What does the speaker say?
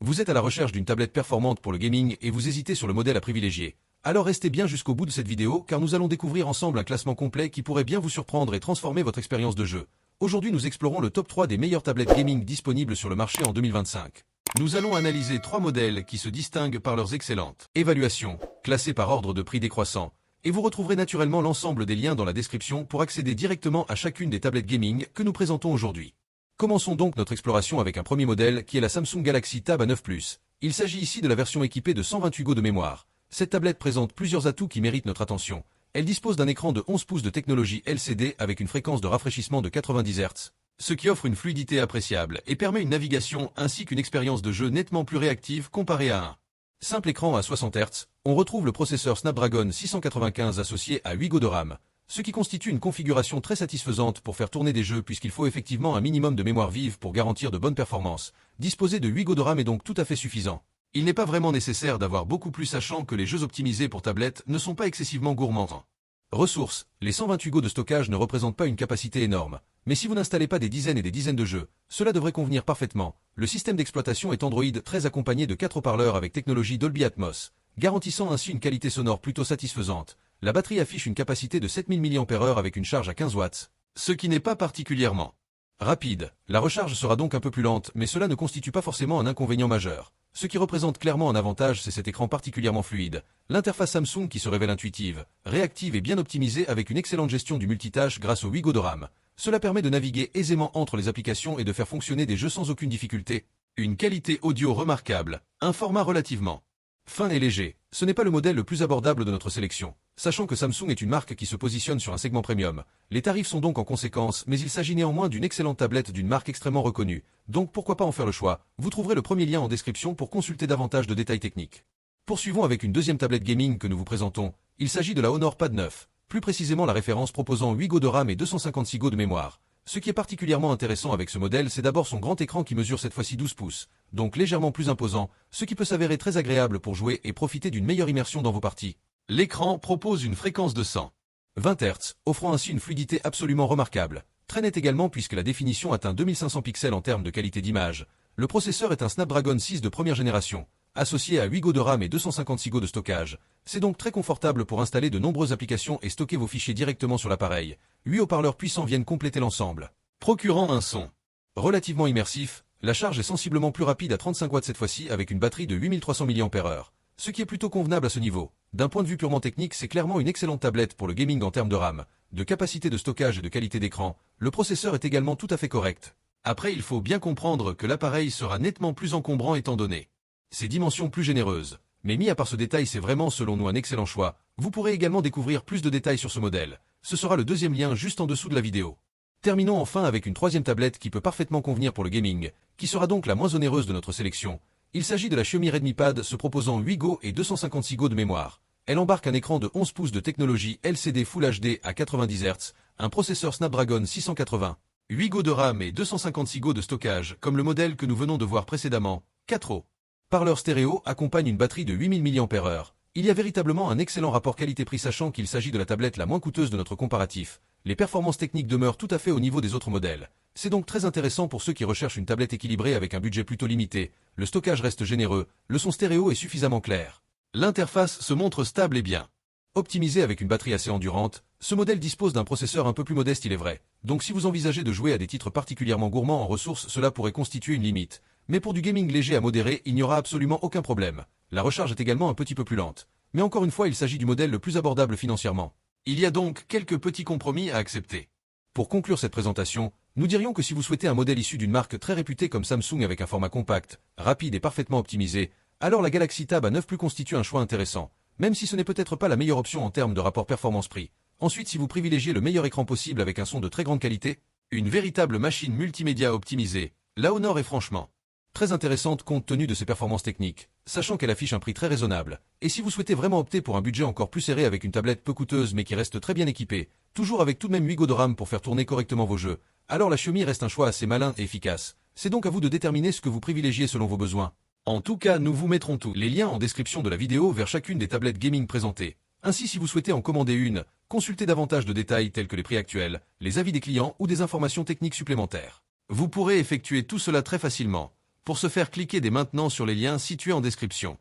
Vous êtes à la recherche d'une tablette performante pour le gaming et vous hésitez sur le modèle à privilégier. Alors restez bien jusqu'au bout de cette vidéo car nous allons découvrir ensemble un classement complet qui pourrait bien vous surprendre et transformer votre expérience de jeu. Aujourd'hui nous explorons le top 3 des meilleures tablettes gaming disponibles sur le marché en 2025. Nous allons analyser 3 modèles qui se distinguent par leurs excellentes évaluations, classées par ordre de prix décroissant, et vous retrouverez naturellement l'ensemble des liens dans la description pour accéder directement à chacune des tablettes gaming que nous présentons aujourd'hui. Commençons donc notre exploration avec un premier modèle qui est la Samsung Galaxy Tab A9 Plus. Il s'agit ici de la version équipée de 128 Go de mémoire. Cette tablette présente plusieurs atouts qui méritent notre attention. Elle dispose d'un écran de 11 pouces de technologie LCD avec une fréquence de rafraîchissement de 90 Hz, ce qui offre une fluidité appréciable et permet une navigation ainsi qu'une expérience de jeu nettement plus réactive comparée à un simple écran à 60 Hz. On retrouve le processeur Snapdragon 695 associé à 8 Go de RAM, ce qui constitue une configuration très satisfaisante pour faire tourner des jeux puisqu'il faut effectivement un minimum de mémoire vive pour garantir de bonnes performances. Disposer de 8 Go de RAM est donc tout à fait suffisant. Il n'est pas vraiment nécessaire d'avoir beaucoup plus sachant que les jeux optimisés pour tablette ne sont pas excessivement gourmands. Ressources. Les 128 Go de stockage ne représentent pas une capacité énorme, mais si vous n'installez pas des dizaines et des dizaines de jeux, cela devrait convenir parfaitement. Le système d'exploitation est Android 13 accompagné de 4 haut-parleurs avec technologie Dolby Atmos, garantissant ainsi une qualité sonore plutôt satisfaisante. La batterie affiche une capacité de 7000 mAh avec une charge à 15 watts, ce qui n'est pas particulièrement rapide. La recharge sera donc un peu plus lente, mais cela ne constitue pas forcément un inconvénient majeur. Ce qui représente clairement un avantage, c'est cet écran particulièrement fluide. L'interface Samsung qui se révèle intuitive, réactive et bien optimisée avec une excellente gestion du multitâche grâce au 8 Go de RAM. Cela permet de naviguer aisément entre les applications et de faire fonctionner des jeux sans aucune difficulté. Une qualité audio remarquable, un format relativement fin et léger. Ce n'est pas le modèle le plus abordable de notre sélection. Sachant que Samsung est une marque qui se positionne sur un segment premium, les tarifs sont donc en conséquence, mais il s'agit néanmoins d'une excellente tablette d'une marque extrêmement reconnue. Donc pourquoi pas en faire le choix? Vous trouverez le premier lien en description pour consulter davantage de détails techniques. Poursuivons avec une deuxième tablette gaming que nous vous présentons. Il s'agit de la Honor Pad 9, plus précisément la référence proposant 8 Go de RAM et 256 Go de mémoire. Ce qui est particulièrement intéressant avec ce modèle, c'est d'abord son grand écran qui mesure cette fois-ci 12 pouces, donc légèrement plus imposant, ce qui peut s'avérer très agréable pour jouer et profiter d'une meilleure immersion dans vos parties. L'écran propose une fréquence de 120 Hz, offrant ainsi une fluidité absolument remarquable. Très net également puisque la définition atteint 2500 pixels en termes de qualité d'image. Le processeur est un Snapdragon 6 de première génération, associé à 8 Go de RAM et 256 Go de stockage. C'est donc très confortable pour installer de nombreuses applications et stocker vos fichiers directement sur l'appareil. 8 haut-parleurs puissants viennent compléter l'ensemble, procurant un son relativement immersif. La charge est sensiblement plus rapide à 35 watts cette fois-ci avec une batterie de 8300 mAh, ce qui est plutôt convenable à ce niveau. D'un point de vue purement technique, c'est clairement une excellente tablette pour le gaming en termes de RAM, de capacité de stockage et de qualité d'écran. Le processeur est également tout à fait correct. Après, il faut bien comprendre que l'appareil sera nettement plus encombrant étant donné ses dimensions plus généreuses. Mais mis à part ce détail, c'est vraiment selon nous un excellent choix. Vous pourrez également découvrir plus de détails sur ce modèle. Ce sera le deuxième lien juste en dessous de la vidéo. Terminons enfin avec une troisième tablette qui peut parfaitement convenir pour le gaming, qui sera donc la moins onéreuse de notre sélection. Il s'agit de la Xiaomi Redmi Pad se proposant 8 Go et 256 Go de mémoire. Elle embarque un écran de 11 pouces de technologie LCD Full HD à 90 Hz, un processeur Snapdragon 680, 8 Go de RAM et 256 Go de stockage comme le modèle que nous venons de voir précédemment. 4 haut-parleurs stéréo accompagne une batterie de 8000 mAh. Il y a véritablement un excellent rapport qualité-prix sachant qu'il s'agit de la tablette la moins coûteuse de notre comparatif. Les performances techniques demeurent tout à fait au niveau des autres modèles. C'est donc très intéressant pour ceux qui recherchent une tablette équilibrée avec un budget plutôt limité. Le stockage reste généreux, le son stéréo est suffisamment clair. L'interface se montre stable et bien optimisée avec une batterie assez endurante. Ce modèle dispose d'un processeur un peu plus modeste il est vrai. Donc si vous envisagez de jouer à des titres particulièrement gourmands en ressources, cela pourrait constituer une limite. Mais pour du gaming léger à modéré, il n'y aura absolument aucun problème. La recharge est également un petit peu plus lente. Mais encore une fois, il s'agit du modèle le plus abordable financièrement. Il y a donc quelques petits compromis à accepter. Pour conclure cette présentation, nous dirions que si vous souhaitez un modèle issu d'une marque très réputée comme Samsung avec un format compact, rapide et parfaitement optimisé, alors la Galaxy Tab A9 Plus constitue un choix intéressant, même si ce n'est peut-être pas la meilleure option en termes de rapport performance-prix. Ensuite, si vous privilégiez le meilleur écran possible avec un son de très grande qualité, une véritable machine multimédia optimisée, la Honor est franchement très intéressante compte tenu de ses performances techniques, sachant qu'elle affiche un prix très raisonnable. Et si vous souhaitez vraiment opter pour un budget encore plus serré avec une tablette peu coûteuse mais qui reste très bien équipée, toujours avec tout de même 8 Go de RAM pour faire tourner correctement vos jeux, alors la Xiaomi reste un choix assez malin et efficace. C'est donc à vous de déterminer ce que vous privilégiez selon vos besoins. En tout cas, nous vous mettrons tous les liens en description de la vidéo vers chacune des tablettes gaming présentées. Ainsi, si vous souhaitez en commander une, consultez davantage de détails tels que les prix actuels, les avis des clients ou des informations techniques supplémentaires. Vous pourrez effectuer tout cela très facilement. Pour ce faire, cliquez dès maintenant sur les liens situés en description.